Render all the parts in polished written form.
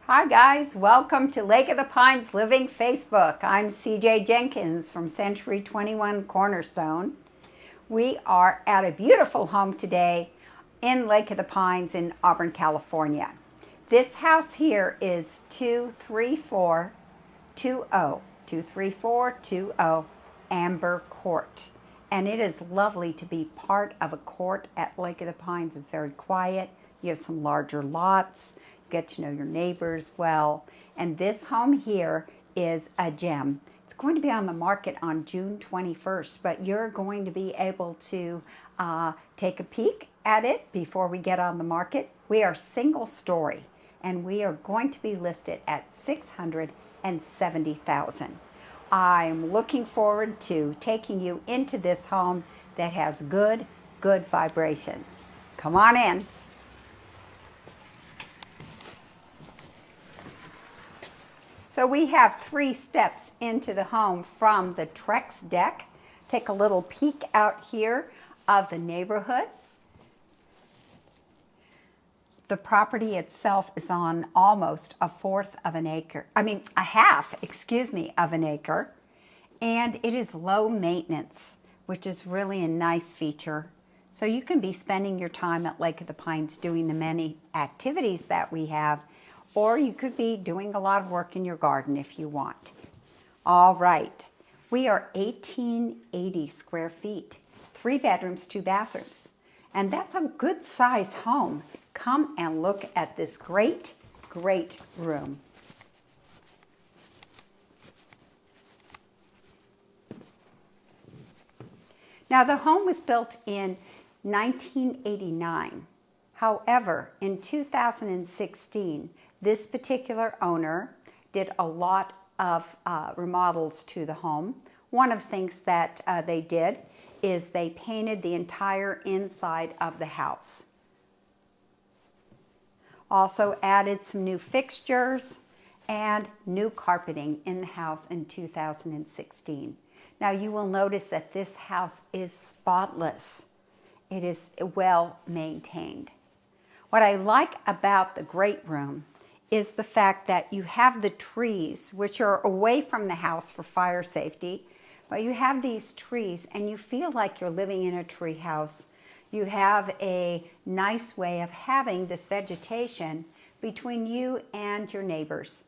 Hi guys, welcome to Lake of the Pines Living Facebook. I'm CJ Jenkins from Century 21 Cornerstone. We are at a beautiful home today in Lake of the Pines in Auburn, California. This house here is 23420 Amber Court. And it is lovely to be part of a court at Lake of the Pines. It's very quiet. You have some larger lots. Get to know your neighbors well. And this home here is a gem. It's going to be on the market on June 21st, but you're going to be able to take a peek at it before we get on the market. We are single story and we are going to be listed at $670,000. I'm looking forward to taking you into this home that has good vibrations. Come on in. So we have 3 steps into the home from the Trex deck. Take a little peek out here of the neighborhood. The property itself is on almost a half of an acre. And it is low maintenance, which is really a nice feature. So you can be spending your time at Lake of the Pines doing the many activities that we have, or you could be doing a lot of work in your garden if you want. All right, we are 1880 square feet, 3 bedrooms, 2 bathrooms. And that's a good size home. Come and look at this great room. Now the home was built in 1989. However, in 2016, this particular owner did a lot of remodels to the home. One of the things that they did is they painted the entire inside of the house. Also added some new fixtures and new carpeting in the house in 2016. Now you will notice that this house is spotless. It is well maintained. What I like about the great room is the fact that you have the trees, which are away from the house for fire safety, but you have these trees and you feel like you're living in a tree house. You have a nice way of having this vegetation between you and your neighbors.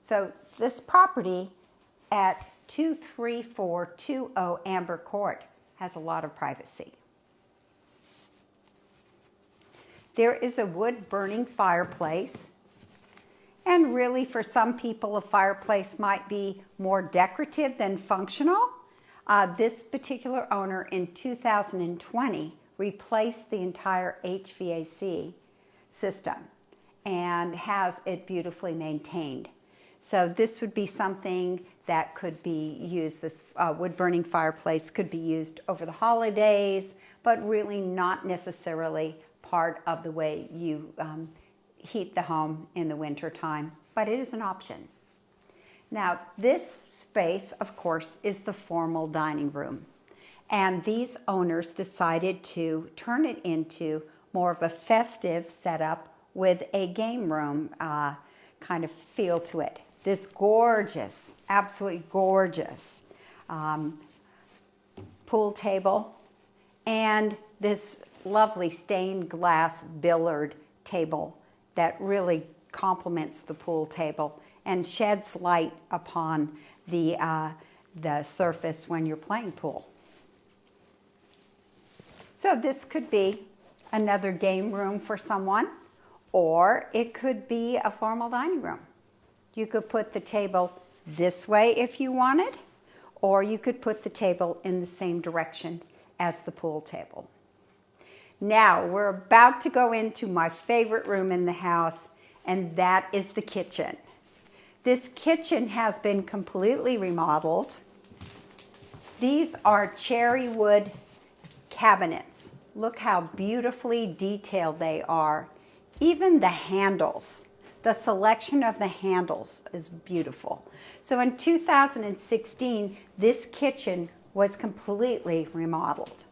So this property at 23420 Amber Court has a lot of privacy. There is a wood burning fireplace. And really, for some people, a fireplace might be more decorative than functional. This particular owner in 2020 replaced the entire HVAC system and has it beautifully maintained. So this would be something that could be used, this wood-burning fireplace could be used over the holidays, but really not necessarily part of the way you heat the home in the winter time, but it is an option. Now, this space, of course, is the formal dining room. And these owners decided to turn it into more of a festive setup with a game room kind of feel to it. This gorgeous, absolutely gorgeous pool table and this lovely stained glass billiard table that really complements the pool table and sheds light upon the surface when you're playing pool. So this could be another game room for someone, or it could be a formal dining room. You could put the table this way if you wanted, or you could put the table in the same direction as the pool table. Now, we're about to go into my favorite room in the house, and that is the kitchen. This kitchen has been completely remodeled. These are cherry wood cabinets. Look how beautifully detailed they are. Even the handles, the selection of the handles is beautiful. So in 2016, this kitchen was completely remodeled.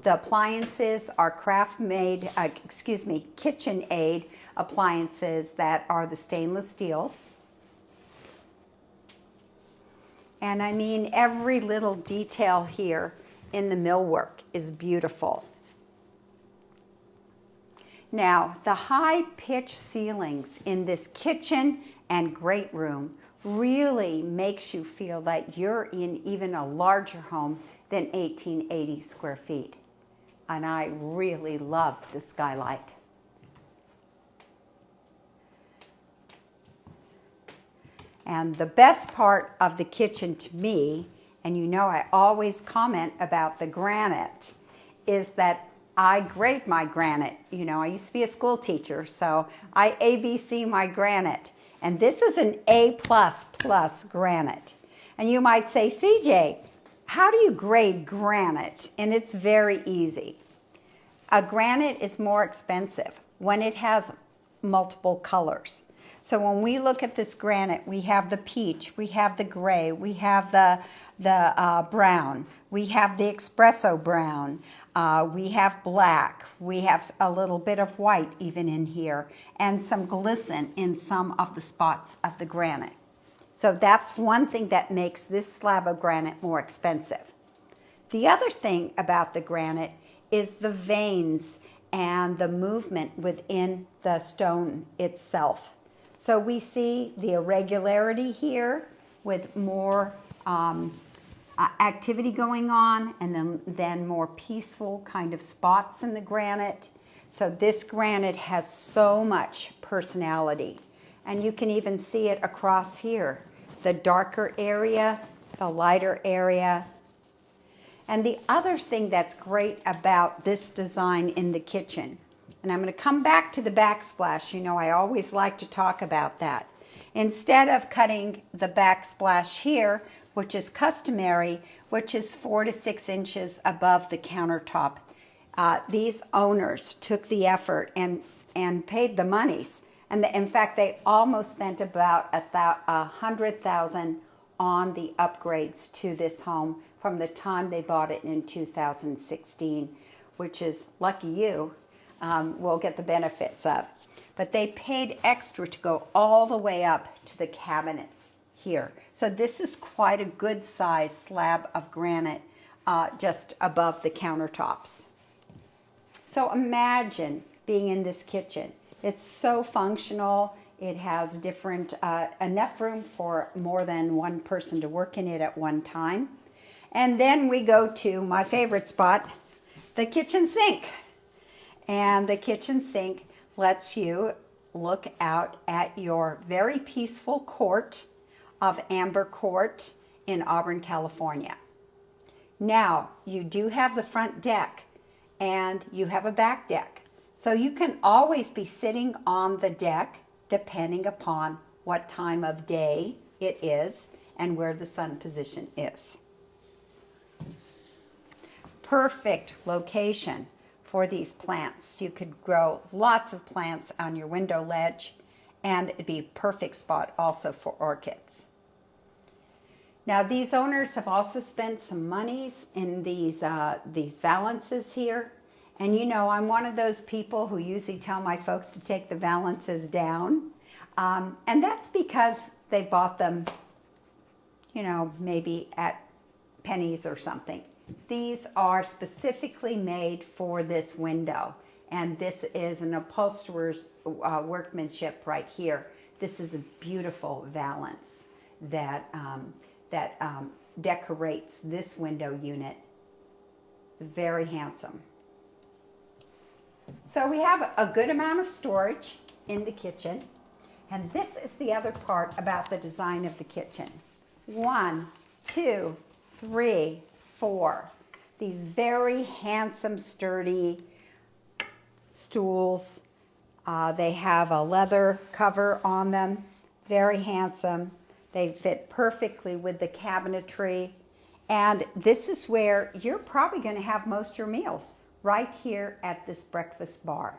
The appliances are KitchenAid appliances that are the stainless steel. And I mean, every little detail here in the millwork is beautiful. Now, the high-pitched ceilings in this kitchen and great room really makes you feel that you're in even a larger home than 1880 square feet. And I really love the skylight. And the best part of the kitchen to me, and you know I always comment about the granite, is that I grade my granite. You know, I used to be a school teacher, so I ABC my granite. And this is an A++ granite. And you might say, CJ, how do you grade granite? And it's very easy. A granite is more expensive when it has multiple colors. So when we look at this granite, we have the peach, we have the gray, we have the brown, we have the espresso brown, we have black, we have a little bit of white even in here, and some glisten in some of the spots of the granite. So that's one thing that makes this slab of granite more expensive. The other thing about the granite is the veins and the movement within the stone itself. So we see the irregularity here with more activity going on, and then more peaceful kind of spots in the granite. So this granite has so much personality. And you can even see it across here. The darker area, the lighter area. And the other thing that's great about this design in the kitchen, and I'm going to come back to the backsplash. You know, I always like to talk about that. Instead of cutting the backsplash here, which is customary, which is 4 to 6 inches above the countertop, these owners took the effort and paid the monies. And in fact, they almost spent about $100,000 on the upgrades to this home from the time they bought it in 2016, which is, lucky you, will get the benefits of. But they paid extra to go all the way up to the cabinets here. So this is quite a good size slab of granite just above the countertops. So imagine being in this kitchen. It's so functional. It has different, enough room for more than one person to work in it at one time. And then we go to my favorite spot, the kitchen sink. And the kitchen sink lets you look out at your very peaceful court of Amber Court in Auburn, California. Now, you do have the front deck and you have a back deck. So you can always be sitting on the deck depending upon what time of day it is and where the sun position is. Perfect location for these plants. You could grow lots of plants on your window ledge, and it'd be a perfect spot also for orchids. Now these owners have also spent some monies in these valances here. And you know, I'm one of those people who usually tell my folks to take the valances down. And that's because they bought them, you know, maybe at pennies or something. These are specifically made for this window. And this is an upholsterer's workmanship right here. This is a beautiful valance that, decorates this window unit. It's very handsome. So we have a good amount of storage in the kitchen. And this is the other part about the design of the kitchen. 1, 2, 3, 4. These very handsome, sturdy stools. They have a leather cover on them. Very handsome. They fit perfectly with the cabinetry. And this is where you're probably going to have most of your meals, right here at this breakfast bar.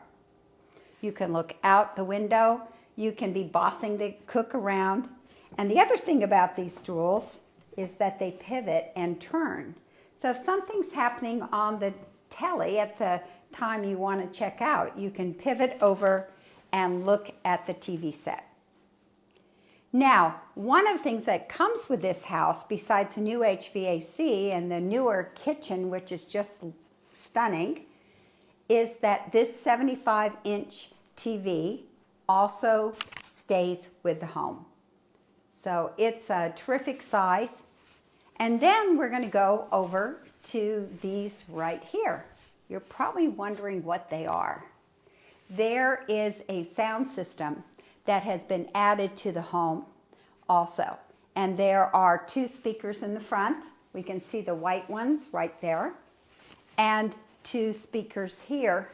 You can look out the window. You can be bossing the cook around. And the other thing about these stools is that they pivot and turn. So if something's happening on the telly at the time you want to check out, you can pivot over and look at the TV set. Now, one of the things that comes with this house, besides the new HVAC and the newer kitchen, which is just stunning, is that this 75-inch TV also stays with the home. So it's a terrific size. And then we're going to go over to these right here. You're probably wondering what they are. There is a sound system that has been added to the home also. And there are 2 speakers in the front. We can see the white ones right there. And 2 speakers here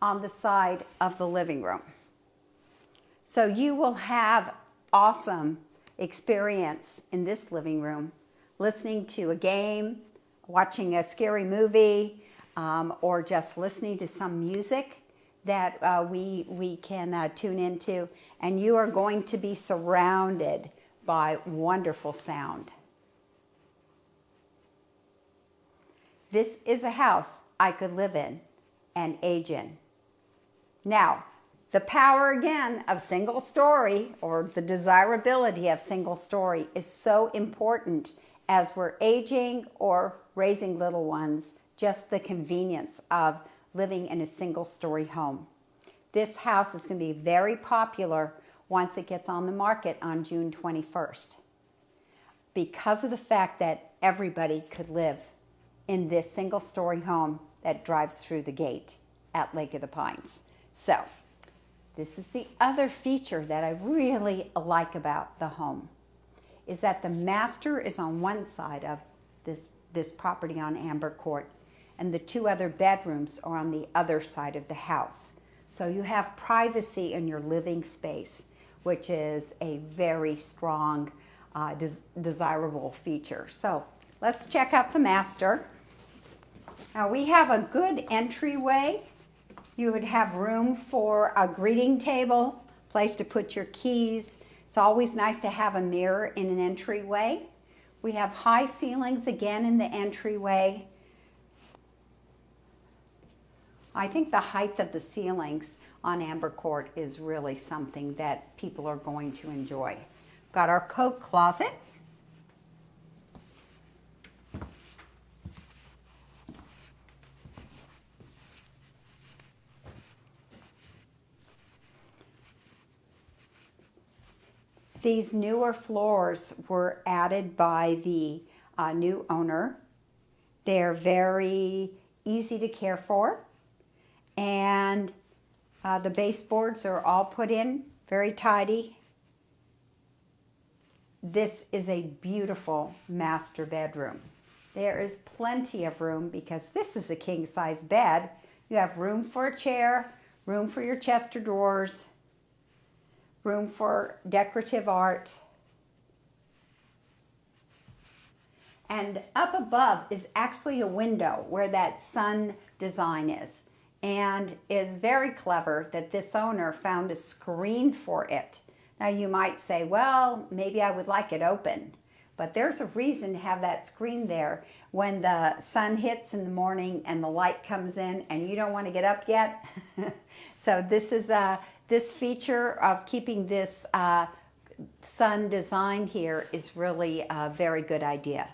on the side of the living room. So you will have awesome experience in this living room, listening to a game, watching a scary movie, or just listening to some music that we can tune into, and you are going to be surrounded by wonderful sound. This is a house I could live in and age in. Now, the power again of single story, or the desirability of single story, is so important as we're aging or raising little ones, just the convenience of living in a single story home. This house is going to be very popular once it gets on the market on June 21st, because of the fact that everybody could live in this single story home that drives through the gate at Lake of the Pines. So this is the other feature that I really like about the home, is that the master is on one side of this property on Amber Court, and the 2 other bedrooms are on the other side of the house. So you have privacy in your living space, which is a very strong, desirable feature. So let's check out the master. Now we have a good entryway. You would have room for a greeting table, place to put your keys. It's always nice to have a mirror in an entryway. We have high ceilings again in the entryway. I think the height of the ceilings on Amber Court is really something that people are going to enjoy. Got our coat closet. These newer floors were added by the new owner. They're very easy to care for, and the baseboards are all put in, very tidy. This is a beautiful master bedroom. There is plenty of room because this is a king-size bed. You have room for a chair, room for your chest of drawers, room for decorative art. And up above is actually a window where that sun design is, and is very clever that this owner found a screen for it. Now you might say, well, maybe I would like it open, but there's a reason to have that screen there when the sun hits in the morning and the light comes in and you don't want to get up yet. So this is this feature of keeping this sun design here is really a very good idea.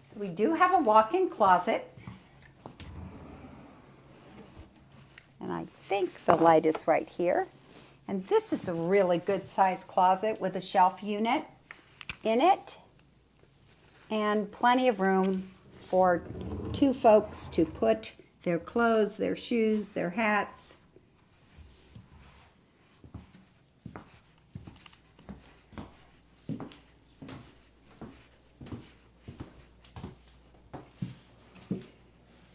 So we do have a walk-in closet. And I think the light is right here. And this is a really good sized closet with a shelf unit in it. And plenty of room for 2 folks to put their clothes, their shoes, their hats.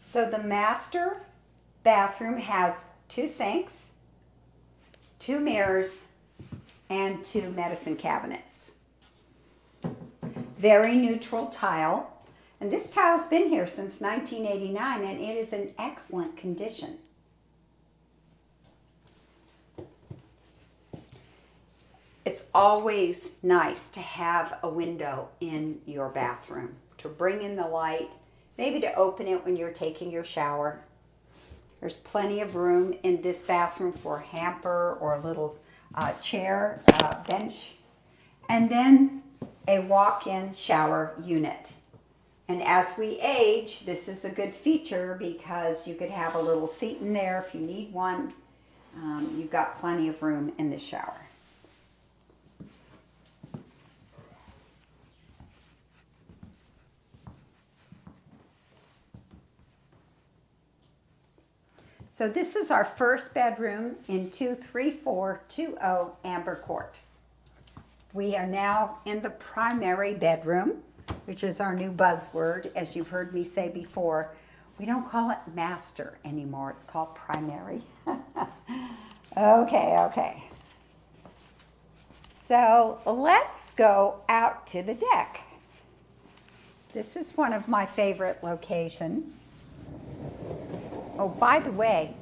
So the master bathroom has 2 sinks, 2 mirrors, and 2 medicine cabinets. Very neutral tile. And this tile's been here since 1989, and it is in excellent condition. It's always nice to have a window in your bathroom to bring in the light, maybe to open it when you're taking your shower. There's plenty of room in this bathroom for a hamper or a little chair, bench. And then a walk-in shower unit. And as we age, this is a good feature because you could have a little seat in there if you need one. You've got plenty of room in the shower. So this is our first bedroom in 23420 Amber Court. We are now in the primary bedroom, which is our new buzzword, as you've heard me say before. We don't call it master anymore, it's called primary. Okay. So let's go out to the deck. This is one of my favorite locations. Oh, by the way,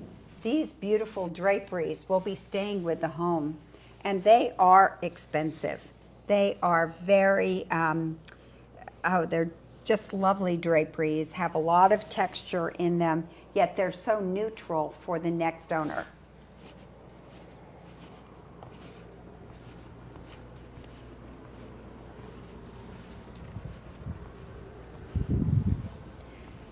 these beautiful draperies will be staying with the home, and they are expensive. They are very, they're just lovely draperies, have a lot of texture in them, yet they're so neutral for the next owner.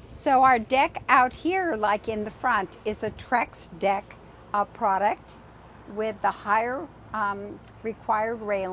So our deck out here, like in the front, is a Trex deck product with the higher required railing.